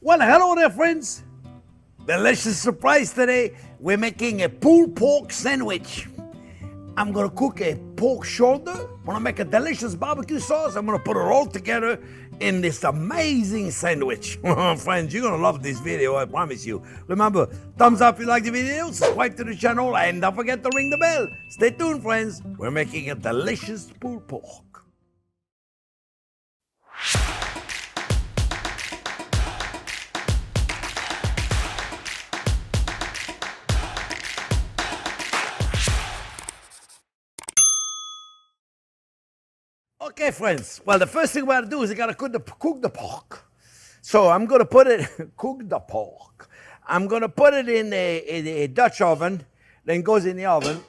Well, hello there, friends. Delicious surprise today. We're making a pulled pork sandwich. I'm gonna cook a pork shoulder. I'm gonna make a delicious barbecue sauce. I'm gonna put it all together in this amazing sandwich. Friends, you're gonna love this video, I promise you. Remember, thumbs up if you like the video, subscribe to the channel, and don't forget to ring the bell. Stay tuned, friends. We're making a delicious pulled pork. Okay, friends. Well, the first thing we gotta do is we gotta cook the pork. So I'm gonna put it, cook the pork. I'm gonna put it in a Dutch oven, then goes in the oven.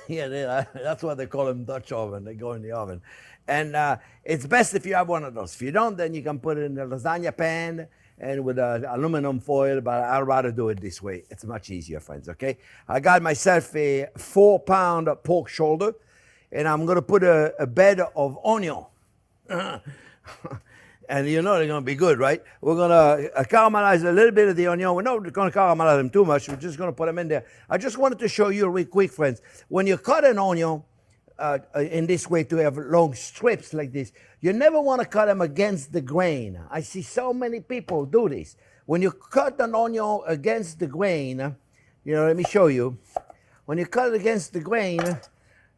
Yeah, that's what they call them, Dutch oven. They go in the oven. And it's best if you have one of those. If you don't, then you can put it in the lasagna pan and with aluminum foil, but I'd rather do it this way. It's much easier, friends, okay? I got myself a 4-pound pork shoulder, and I'm gonna put a bed of onion. And you know they're gonna be good, right? We're gonna caramelize a little bit of the onion. We're not gonna caramelize them too much. We're just gonna put them in there. I just wanted to show you real quick, friends. When you cut an onion in this way to have long strips like this, you never wanna cut them against the grain. I see so many people do this. When you cut an onion against the grain, you know, let me show you. When you cut it against the grain,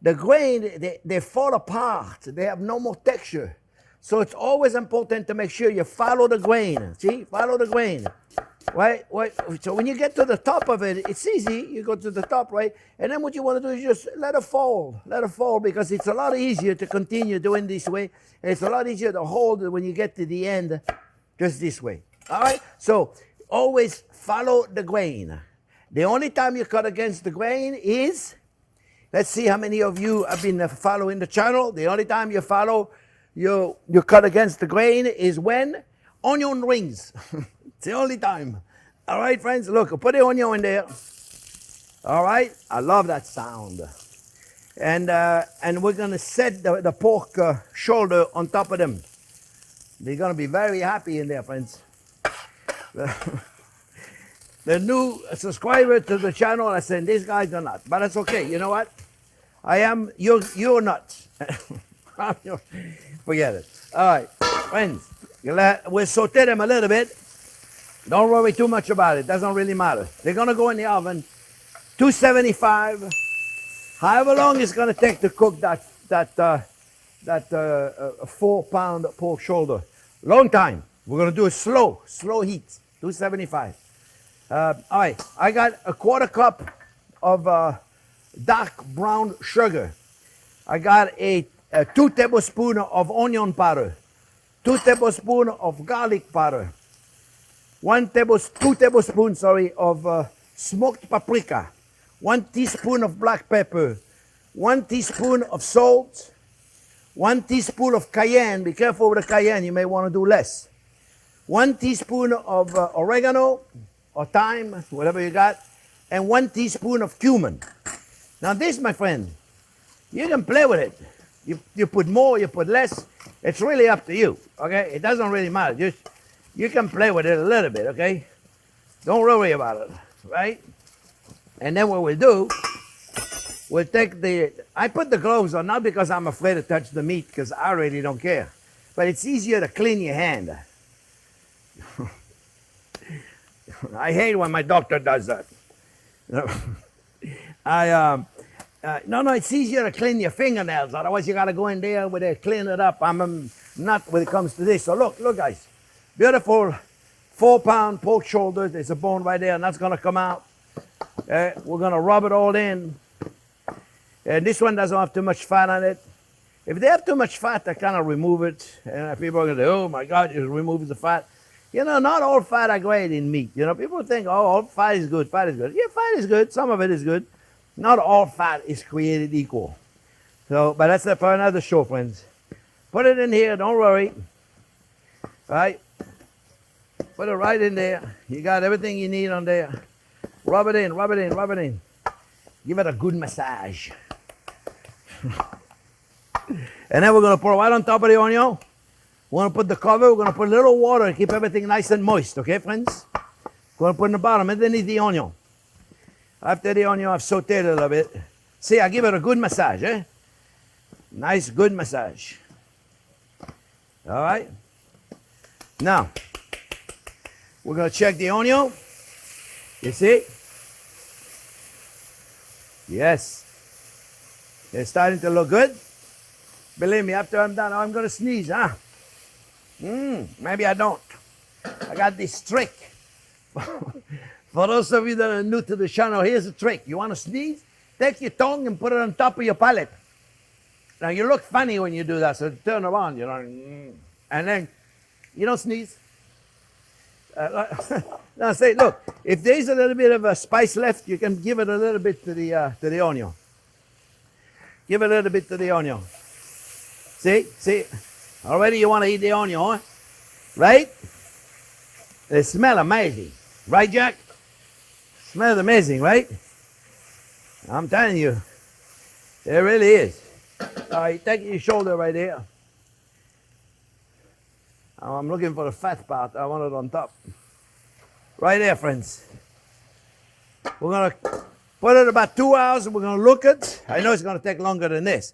they fall apart. They have no more texture. So it's always important to make sure you follow the grain. See, follow the grain, right? So when you get to the top of it, it's easy. You go to the top, right? And then what you want to do is just let it fall. Let it fall, because it's a lot easier to continue doing this way. And it's a lot easier to hold it when you get to the end, just this way. All right? So always follow the grain. The only time you cut against the grain is, let's see how many of you have been following the channel. The only time you follow, you cut against the grain is when onion rings. It's the only time. All right, friends, look, I'll put the onion in there. All right, I love that sound. And we're gonna set the pork shoulder on top of them. They're gonna be very happy in there, friends. The new subscriber to the channel, I said, this guy's a nut. But that's okay, you know what? You're nuts. Forget it. All right, friends, we'll saute them a little bit. Don't worry too much about it. Doesn't really matter. They're gonna go in the oven, 275. However long it's gonna take to cook that 4-pound pork shoulder. Long time. We're gonna do a slow heat, 275. All right, I got a 1/4 cup of dark brown sugar. I got a 2 tablespoons of onion powder, 2 tablespoons of garlic powder, 2 tablespoons of smoked paprika, 1 teaspoon of black pepper, 1 teaspoon of salt, 1 teaspoon of cayenne. Be careful with the cayenne, you may want to do less. 1 teaspoon of oregano or thyme, whatever you got, and 1 teaspoon of cumin. Now this, my friend, you can play with it. You put more, you put less. It's really up to you, okay? It doesn't really matter. You can play with it a little bit, okay? Don't worry about it, right? And then what we'll do, we'll take I put the gloves on, not because I'm afraid to touch the meat, because I really don't care. But it's easier to clean your hand. I hate when my doctor does that. No, it's easier to clean your fingernails. Otherwise, you got to go in there with it, clean it up. I'm not when it comes to this. So look, guys. Beautiful 4-pound pork shoulder. There's a bone right there, and that's going to come out. We're going to rub it all in. And this one doesn't have too much fat on it. If they have too much fat, I kind of remove it. And people are going to say, oh, my God, you remove the fat. You know, not all fat are great in meat. You know, people think, oh, all fat is good, fat is good. Yeah, fat is good. Some of it is good. Not all fat is created equal. So, but that's for another show, friends. Put it in here, don't worry. All right? Put it right in there. You got everything you need on there. Rub it in, rub it in, rub it in. Give it a good massage. And then we're going to pour right on top of the onion We're going to put the cover, we're going to put a little water to keep everything nice and moist, okay, friends? We're going to put in the bottom, underneath the onion. After the onion, I've sauteed it a little bit. See, I give it a good massage, eh? Nice, good massage. All right? Now, we're going to check the onion. You see? Yes. It's starting to look good. Believe me, after I'm done, I'm going to sneeze, huh? Maybe I don't. I got this trick. For those of you that are new to the channel, here's a trick. You want to sneeze? Take your tongue and put it on top of your palate. Now, you look funny when you do that, so turn around, you know, and then you don't sneeze. Now, say, look, if there's a little bit of a spice left, you can give it a little bit to the onion. Give it a little bit to the onion. See? Already you want to eat the onion, huh? Right? They smell amazing. Right, Jack? Smells amazing, right? I'm telling you, it really is. All right, take your shoulder right here. I'm looking for the fat part. I want it on top. Right there, friends. We're going to put it about 2 hours and we're going to look it. I know it's going to take longer than this.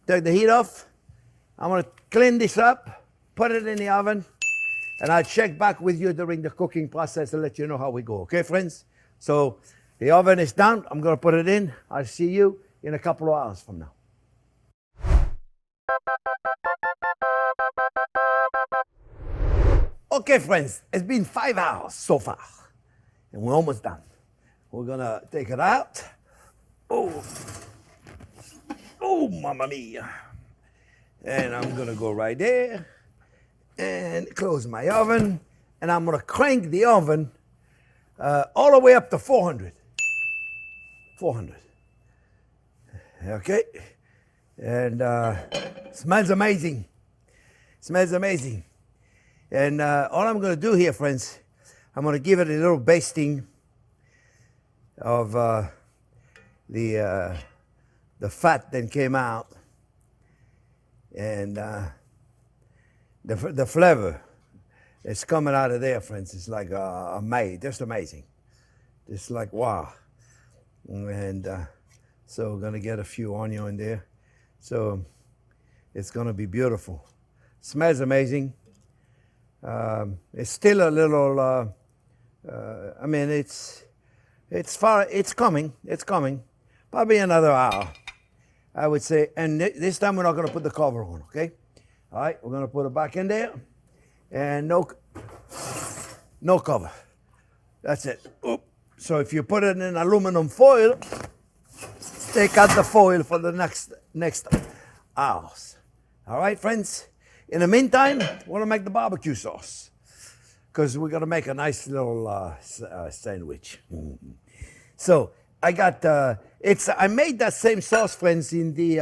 Take the heat off. I'm going to clean this up, put it in the oven, and I'll check back with you during the cooking process and let you know how we go. Okay, friends? So the oven is done. I'm going to put it in. I'll see you in a couple of hours from now. Okay, friends, it's been 5 hours so far, and we're almost done. We're going to take it out. Oh, mamma mia. And I'm going to go right there and close my oven, and I'm going to crank the oven all the way up to 400. 400. Okay? And smells amazing. Smells amazing. And all I'm going to do here, friends, I'm going to give it a little basting of the fat that came out, and the flavor that's coming out of there, friends, is like just amazing. It's like wow. And so we're going to get a few onion in there. So it's going to be beautiful. Smells amazing. It's still a little, I mean, it's coming. It's coming. Probably another hour, I would say. And this time we're not going to put the cover on, okay? All right, we're going to put it back in there. And no cover. That's it. Oop. So if you put it in aluminum foil, take out the foil for the next hours. All right, friends? In the meantime, we're going to make the barbecue sauce, because we're going to make a nice little sandwich. So I got I made that same sauce, friends, in the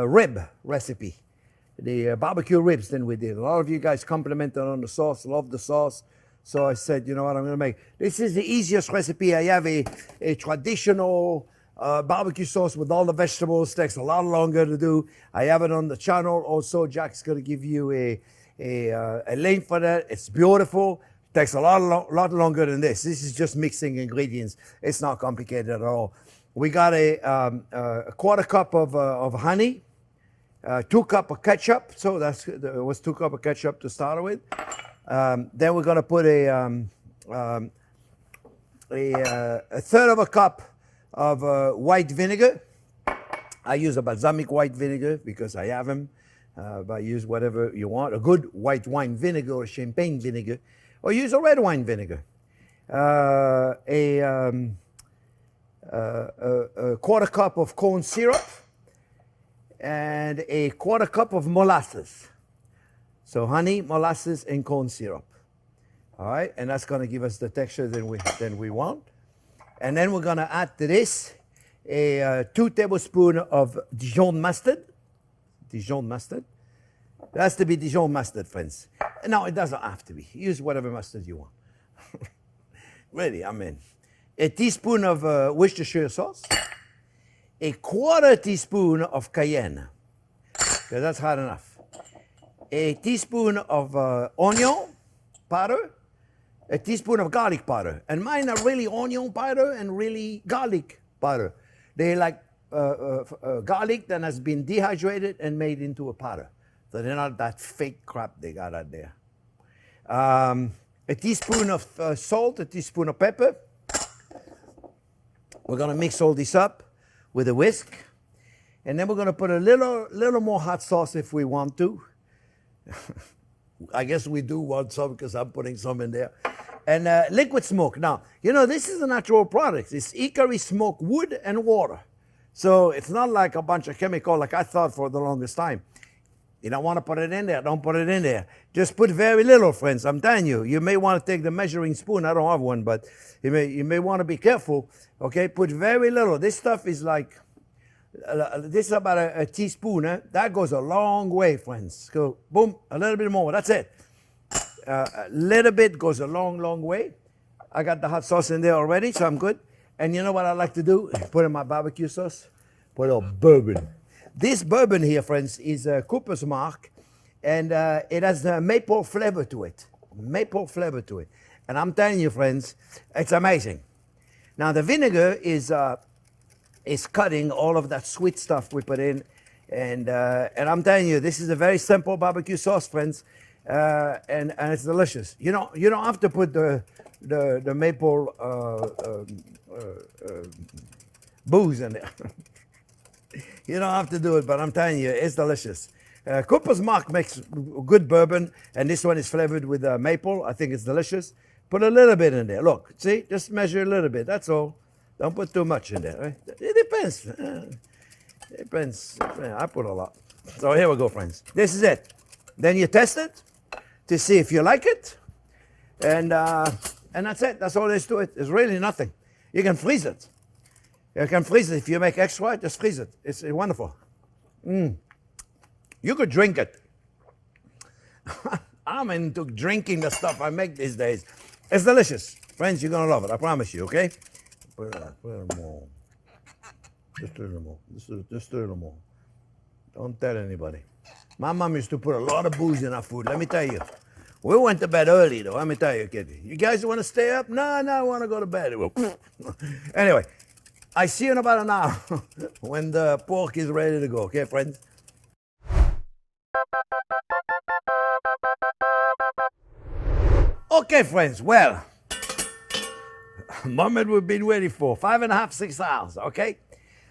rib recipe, the barbecue ribs. Then we did. A lot of you guys complimented on the sauce, loved the sauce. So I said, you know what, I'm going to make. This is the easiest recipe. I have a traditional barbecue sauce with all the vegetables. Takes a lot longer to do. I have it on the channel. Also, Jack's going to give you a link for that. It's beautiful. Takes a lot longer than this. This is just mixing ingredients. It's not complicated at all. We got a quarter cup of honey, 2 cups of ketchup. So it was 2 cups of ketchup to start with. Then we're going to put a third of a cup of white vinegar. I use a balsamic white vinegar because I have them. But use whatever you want. A good white wine vinegar or champagne vinegar. Or use a red wine vinegar. A quarter cup of corn syrup. And a quarter cup of molasses. So honey, molasses, and corn syrup. All right, and that's going to give us the texture that we want. And then we're going to add to this 2 tablespoons of Dijon mustard. Dijon mustard. It has to be Dijon mustard, friends. No, it doesn't have to be. Use whatever mustard you want. Really, I mean. A teaspoon of Worcestershire sauce. A quarter teaspoon of cayenne. because that's hot enough. A teaspoon of onion powder, a teaspoon of garlic powder. And mine are really onion powder and really garlic powder. They like garlic that has been dehydrated and made into a powder. So they're not that fake crap they got out there. A teaspoon of salt, a teaspoon of pepper. We're gonna mix all this up with a whisk. And then we're gonna put a little more hot sauce if we want to. I guess we do want some because I'm putting some in there. And liquid smoke. Now, you know, this is a natural product. It's hickory smoked wood and water. So it's not like a bunch of chemical like I thought for the longest time. You don't want to put it in there, don't put it in there. Just put very little, friends. I'm telling you. You may want to take the measuring spoon. I don't have one, but you may want to be careful. Okay, put very little. This stuff is like, this is about a teaspoon. That goes a long way, friends. Go, boom, a little bit more. That's it. A little bit goes a long, long way. I got the hot sauce in there already, so I'm good. And you know what I like to do? Put in my barbecue sauce. Put a little bourbon. This bourbon here, friends, is Cooper's Mark, and it has a maple flavor to it. Maple flavor to it. And I'm telling you, friends, it's amazing. Now, the vinegar is cutting all of that sweet stuff we put in. And I'm telling you, this is a very simple barbecue sauce, friends. And it's delicious. You don't have to put the maple booze in there. You don't have to do it, but I'm telling you, it's delicious. Cooper's Mark makes good bourbon, and this one is flavored with maple. I think it's delicious. Put a little bit in there. Look, see, just measure a little bit. That's all. Don't put too much in there. Right? It depends. It depends. I put a lot. So here we go, friends. This is it. Then you test it to see if you like it, and that's it. That's all there is to it. There's really nothing. You can freeze it. You can freeze it. If you make extra, just freeze it. It's wonderful. You could drink it. I'm into drinking the stuff I make these days. It's delicious. Friends, you're going to love it. I promise you, okay? Put a little more. Just a little more. Just a little more. Don't tell anybody. My mom used to put a lot of booze in our food, let me tell you. We went to bed early, though, let me tell you, kid. You guys want to stay up? No, I want to go to bed. Anyway, I see you in about an hour when the pork is ready to go, okay, friends? Okay, friends, well, moment we've been waiting for, 5.5, 6 hours, okay?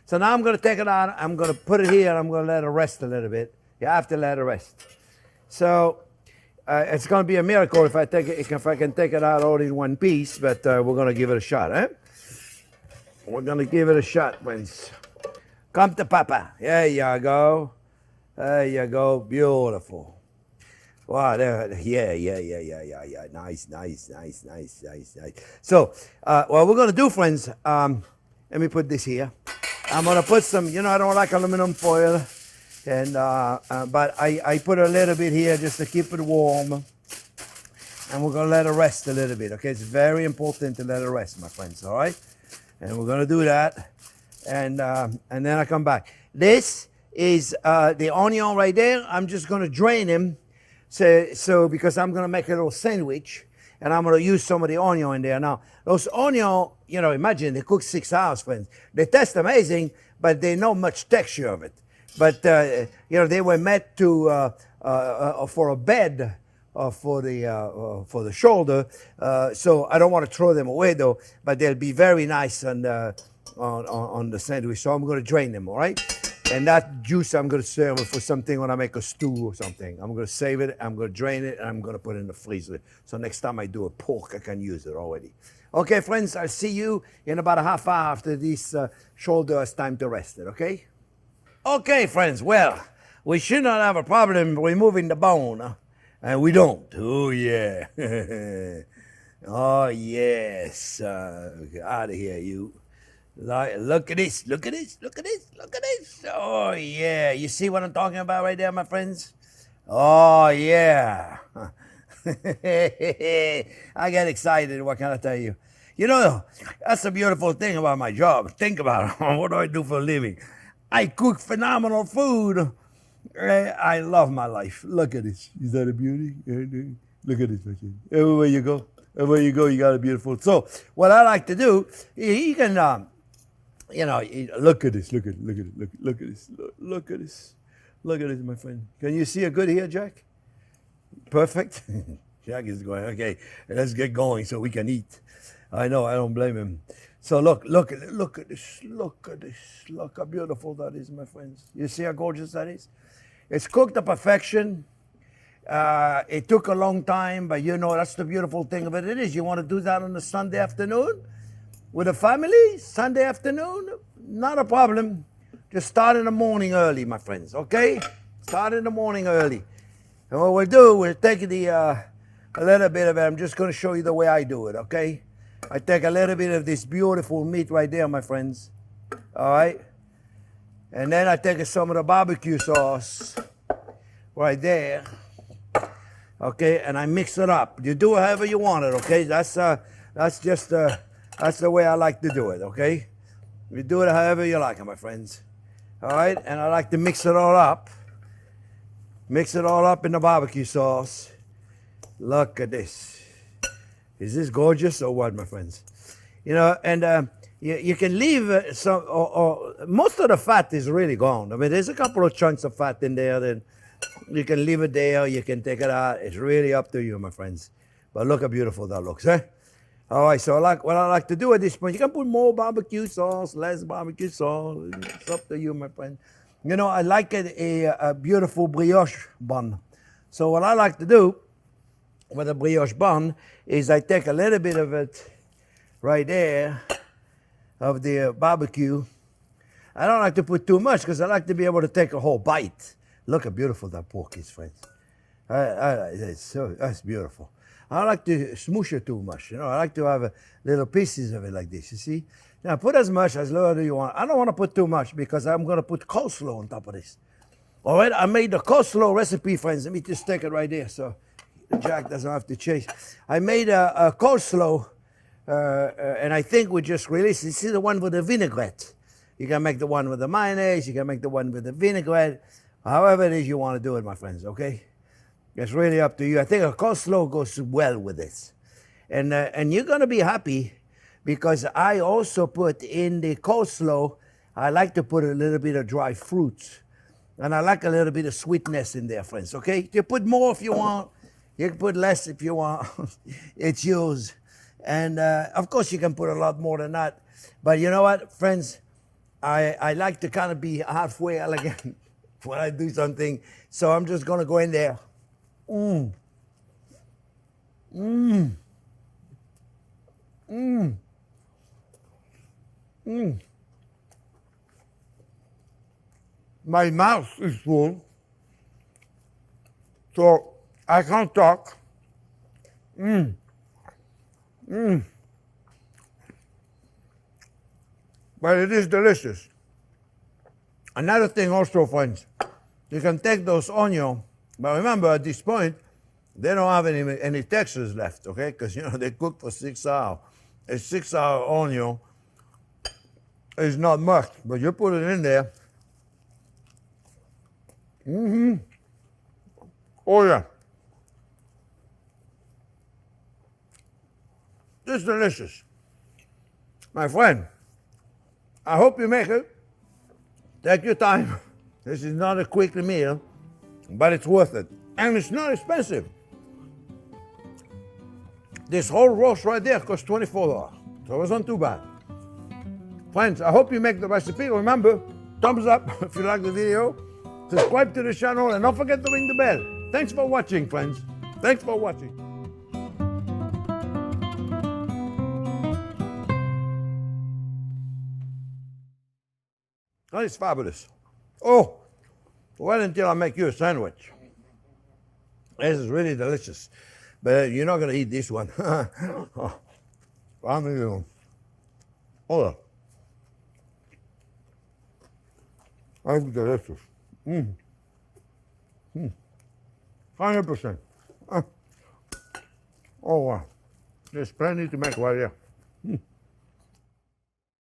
So now I'm going to take it out, I'm going to put it here, and I'm going to let it rest a little bit. You have to let it rest. So it's going to be a miracle if I can take it out all in one piece, but we're going to give it a shot, eh? We're going to give it a shot, friends. Come to Papa. There you go. There you go. Beautiful. Wow, there, yeah. Nice. So, what we're going to do, friends, let me put this here. I'm going to put some, I don't like aluminum foil, and but I put a little bit here just to keep it warm. And we're going to let it rest a little bit, okay? It's very important to let it rest, my friends, all right? And we're going to do that, and then I come back. This is the onion right there. I'm just going to drain him. So because I'm going to make a little sandwich, and I'm going to use some of the onion in there. Now, those onion, imagine they cook 6 hours, friends. They taste amazing, but they know much texture of it. But, they were made to, for a bed for the shoulder. So I don't want to throw them away, though, but they'll be very nice on the sandwich. So I'm going to drain them, all right? And that juice I'm going to serve it for something when I make a stew or something. I'm going to save it, I'm going to drain it, and I'm going to put it in the freezer. So next time I do a pork, I can use it already. Okay, friends, I'll see you in about a half hour after this shoulder has time to rest it, okay? Okay, friends, well, we should not have a problem removing the bone, and we don't. Oh, yeah. Oh, yes. Out of here, you. Look at this. Oh, yeah. You see what I'm talking about right there, my friends? Oh, yeah. I get excited. What can I tell you? That's the beautiful thing about my job. Think about it. What do I do for a living? I cook phenomenal food I love my life. Look at this. Is that a beauty? Look at this, my friend. Everywhere you go, you got a beautiful. So what I like to do, you can, look at this. Look at it. Look at it. Look at this. Look at this. Look at this, my friend. Can you see a good here, Jack? Perfect. Jack is going, okay, let's get going so we can eat. I know, I don't blame him. So look at this, look at this. Look how beautiful that is, my friends. You see how gorgeous that is? It's cooked to perfection. It took a long time, but that's the beautiful thing of it. It is. You want to do that on a Sunday afternoon with a family, Sunday afternoon, not a problem. Just start in the morning early, my friends, okay? Start in the morning early. And what we'll do, we'll take a little bit of it. I'm just going to show you the way I do it, okay? I take a little bit of this beautiful meat right there, my friends. All right? And then I take some of the barbecue sauce right there. Okay? And I mix it up. You do it however you want it, okay? That's the way I like to do it, okay? You do it however you like it, my friends. All right? And I like to mix it all up. Mix it all up in the barbecue sauce. Look at this. Is this gorgeous or what, my friends? And you can leave some, or most of the fat is really gone. I mean, there's a couple of chunks of fat in there. Then you can leave it there. You can take it out. It's really up to you, my friends. But look how beautiful that looks, eh? All right, so what I like to do at this point, you can put more barbecue sauce, less barbecue sauce. It's up to you, my friend. I like a beautiful brioche bun. So what I like to do with a brioche bun is I take a little bit of it right there of the barbecue. I don't like to put too much because I like to be able to take a whole bite. Look how beautiful that pork is, friends. That's beautiful. I don't like to smoosh it too much. I like to have little pieces of it like this, you see? Now, put as much as little as you want. I don't want to put too much because I'm going to put coleslaw on top of this. All right, I made the coleslaw recipe, friends. Let me just take it right there so Jack doesn't have to chase. I made a coleslaw, and I think we just released it. This is the one with the vinaigrette. You can make the one with the mayonnaise. You can make the one with the vinaigrette. However it is you want to do it, my friends, okay? It's really up to you. I think a coleslaw goes well with this. And you're going to be happy because I also put in the coleslaw, I like to put a little bit of dry fruits. And I like a little bit of sweetness in there, friends, okay? You put more if you want. You can put less if you want. It's yours. And, of course, you can put a lot more than that. But you know what, friends? I like to kind of be halfway elegant when I do something. So I'm just going to go in there. Mmm. Mmm. Mmm. Mmm. My mouth is full, so I can't talk. Mmm. Mmm. But it is delicious. Another thing also, friends, you can take those onions, but remember at this point, they don't have any textures left, okay? Because, they cook for 6 hours. A 6-hour onion is not much, but you put it in there. Mm-hmm. Oh, yeah. It's delicious. My friend, I hope you make it. Take your time. This is not a quick meal, but it's worth it. And it's not expensive. This whole roast right there costs $24, so it's not too bad. Friends, I hope you make the recipe. Remember, thumbs up if you like the video. Subscribe to the channel and don't forget to ring the bell. Thanks for watching, friends. Thanks for watching. That is fabulous. Oh, wait until I make you a sandwich. This is really delicious. But you're not going to eat this one. Oh, that's delicious. 100%. Oh, wow. There's plenty to make right here.